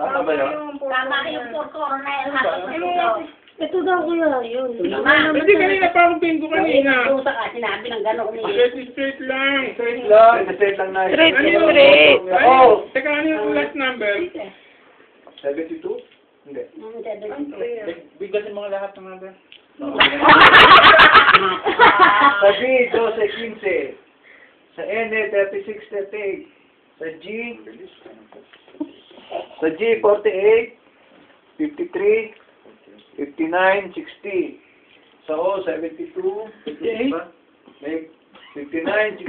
Tama ba yun? Tama yung Coronel. Ito daw kuya, yun. Hindi kanina pa akong bingo kanina. Kung sa sinabi ng gano'n ni... Straight lang. Straight lang. Straight lang na. Straight, Ano yung- straight. Oo. Teka, ano yung last number? 72? Hindi. Bigasin mo lahat ng number. Sa B, 12, 15. Sa N, 36, 38. Sa G, 48, 53, 59, 60. Sa O, 72, 58, 59, 60.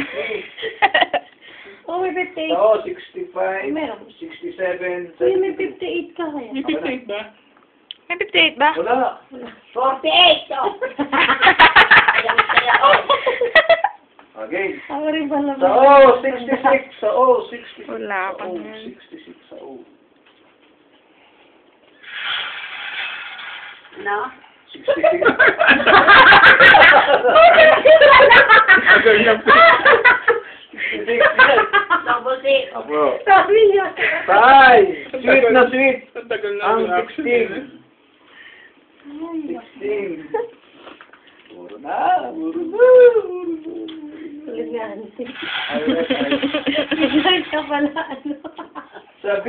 Oh, may Sa 58. O, 65, Meron. 67, Kuya, may 72. 58 ka kaya. May 58 ba? May 58 ba? Wala. 48! Oh. Okay. Ako rin pala. Sa O, 66. Sa O, 66. Wala Sa pa O, yan. 66 sa O. No? 66. Agad na po. 66 yan. Double six. Apo. Sabi niya. Tay! Sweet na sweet. Ang tagal na Ang reaction 16. 16. Puro na. Puro na. Ulit nga. Ayun. Bigyan ka pala. Ano? Sa B,